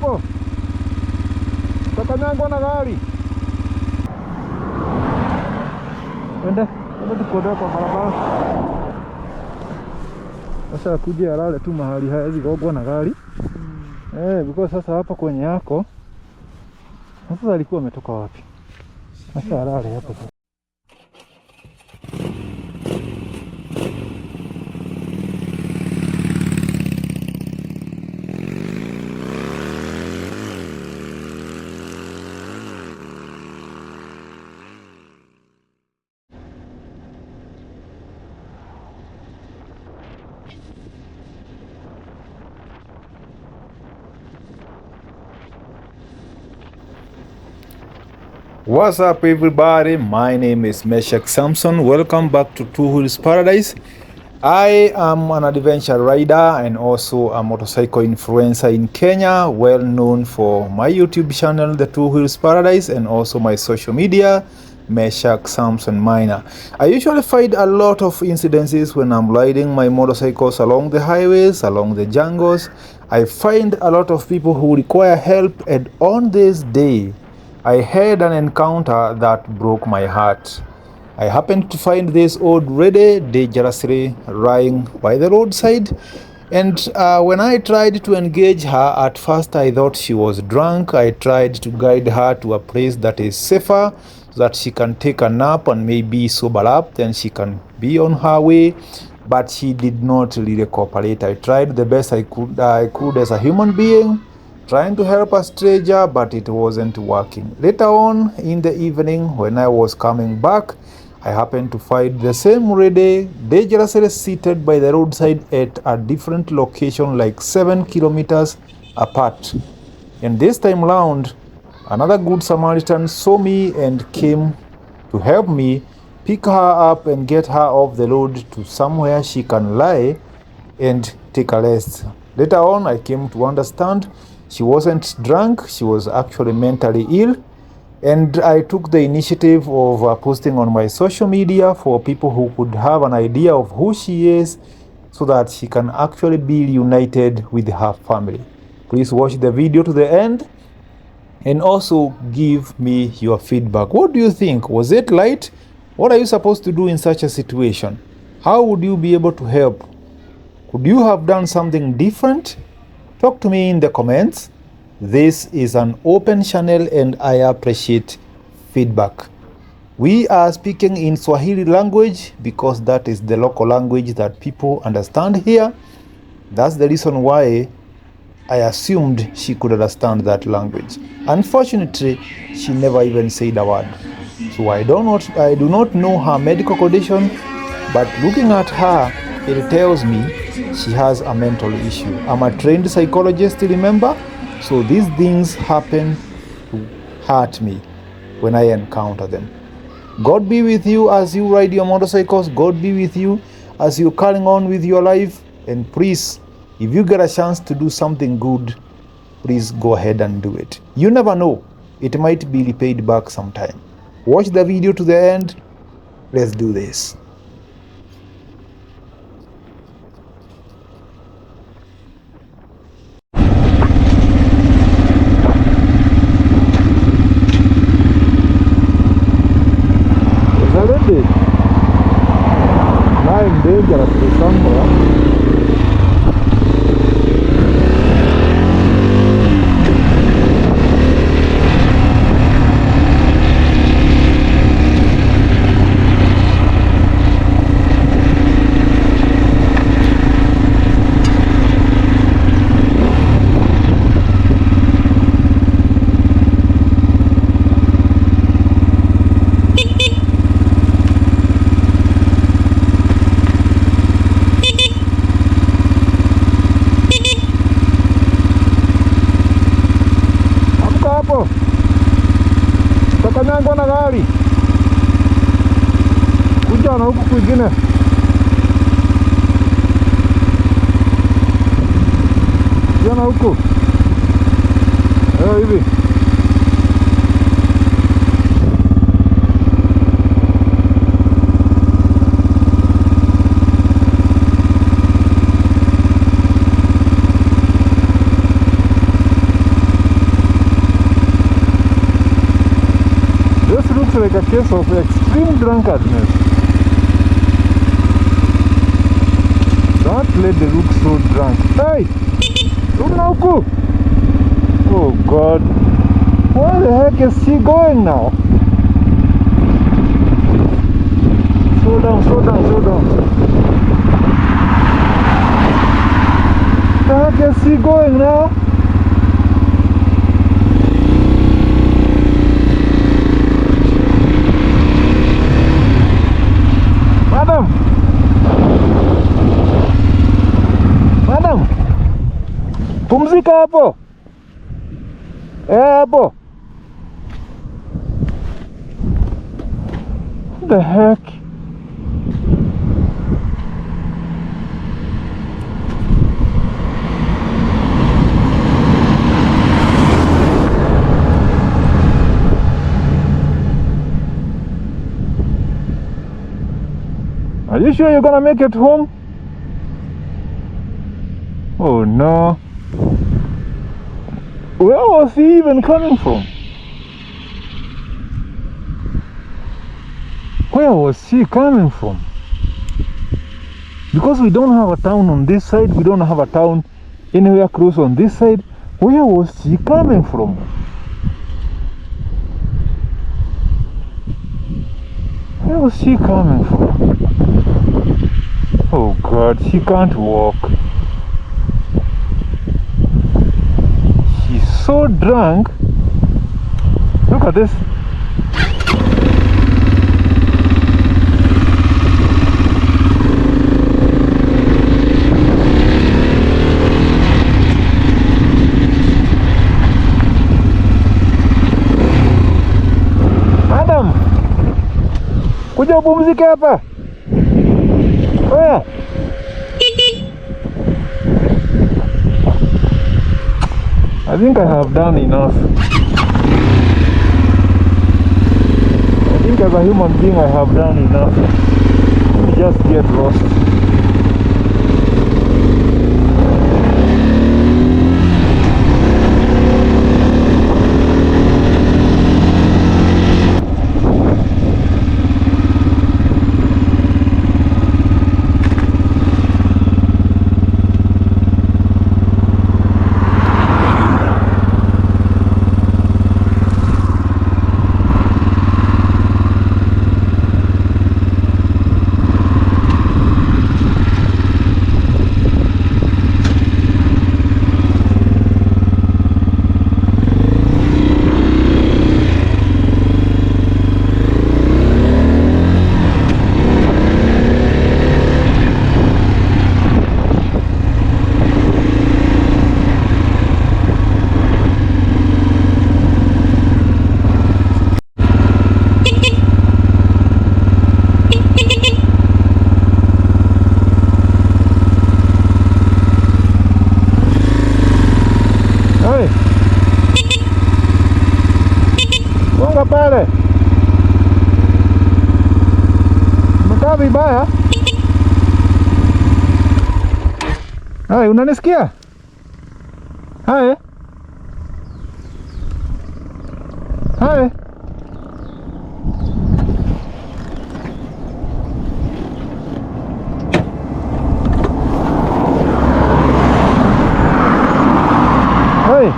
hapo. Utakanyangwa na gari. Wende tukodoe kwa barabara. Sasa akuje alale tu mahali hawezi gogwa na gari. Because sasa hapa kwenye yako. Sasa alikuwa ametoka wapi? Sasa alale hapo. What's up everybody, my name is Meshach Samson. Welcome back to Two Wheels Paradise. I am an adventure rider and also a motorcycle influencer in Kenya, well known for my YouTube channel The Two Wheels Paradise and also my social media Meshach Samson Minor. I usually find a lot of incidences when I'm riding my motorcycles along the highways, along the jungles. I find a lot of people who require help, and on this day I had an encounter that broke my heart. I happened to find this old lady dangerously lying by the roadside, and when I tried to engage her, at first I thought she was drunk. I tried to guide her to a place that is safer so that she can take a nap and maybe sober up, then she can be on her way, but she did not really cooperate. I tried the best I could as a human being, trying to help a stranger, but it wasn't working. Later on in the evening, when I was coming back, I happened to find the same lady dangerously seated by the roadside at a different location, like 7 kilometers apart. And this time round, another good Samaritan saw me and came to help me pick her up and get her off the road to somewhere she can lie and take a rest. Later on, I came to understand she wasn't drunk, she was actually mentally ill, and I took the initiative of posting on my social media for people who could have an idea of who she is so that she can actually be reunited with her family. Please watch the video to the end and also give me your feedback. What do you think? Was it light? What are you supposed to do in such a situation? How would you be able to help? Could you have done something different? Talk to me in the comments. This is an open channel and I appreciate feedback. We are speaking in Swahili language because that is the local language that people understand here. That's the reason why I assumed she could understand that language. Unfortunately, she never even said a word. So I do not know her medical condition, but looking at her, it tells me she has a mental issue. I'm a trained psychologist, remember? So these things happen to hurt me when I encounter them. God be with you as you ride your motorcycles. God be with you as you're carrying on with your life. And please, if you get a chance to do something good, please go ahead and do it. You never know. It might be repaid back sometime. Watch the video to the end. Let's do this. I'm dangerously somewhere. Utakanyangwa na gari. Kuja na huku kwingine. Kuja na huku. Hivi. like a case of extreme drunkardness. That lady looks so drunk. Hey! Look now, go! Oh God. Where the heck is she going now? Slow down, slow down, slow down. Where the heck is she going now? Madam! Madam! Pumzika hapo! Hapo! What the heck? Are you sure you're gonna make it home? Oh no. Where was he even coming from? Where was she coming from? Because we don't have a town on this side, we don't have a town anywhere close on this side. Where was she coming from? Where was she coming from? Oh God, she can't walk. She's so drunk. Look at this. Madam, kuja upumzike hapa. Oya. I think I have done enough. I think as a human being I have done enough. Let me just get lost. Pale mkaa vibaya. Hai, unanisikia? Hai. Hai. Hai.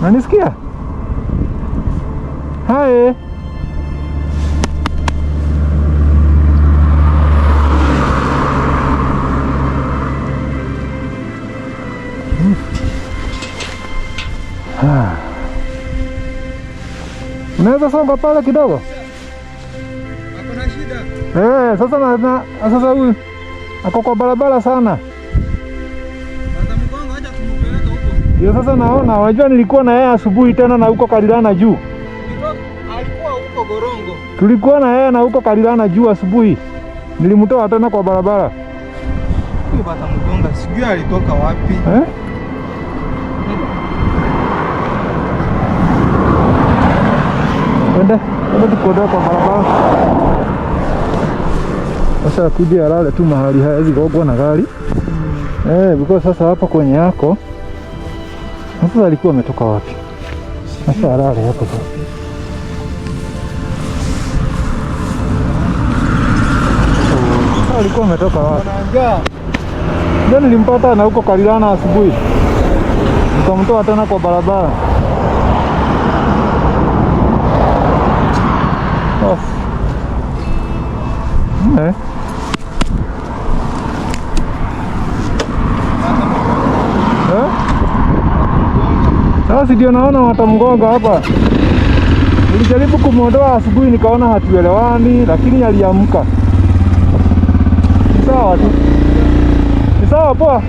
Unanisikia? Hai. Unaweza songa pale kidogo? Hakuna shida. Sasa huyu ako kwa barabara sana. Atamgonga acha tumpeleke huko. Ndio sasa naona, unajua nilikuwa na yeye asubuhi tena na huko Kalilana juu. Alikuwa huko Gorongo. Tulikuwa na yeye na huko Kalilana juu asubuhi. Nilimtoa tena kwa barabara. Huyu batamgonga, sijui alitoka wapi. Enda tukodoa kwa barabara. Sasa kuja alale tu mahali hawezi gogwa na gari. Because sasa hapa kwenye yako. Sasa alikuwa ametoka wapi? Asharare hapo tu. Alikuwa ametoka wapi? Ndio nilimpata na huko Kalilana asubuhi. Nikamtoa tena kwa barabara. Sasa ndio naona watamgonga hapa. Nilijaribu kumuondoa asubuhi nikaona hatuelewani, lakini aliamka. Sawa tu. Sawa poa.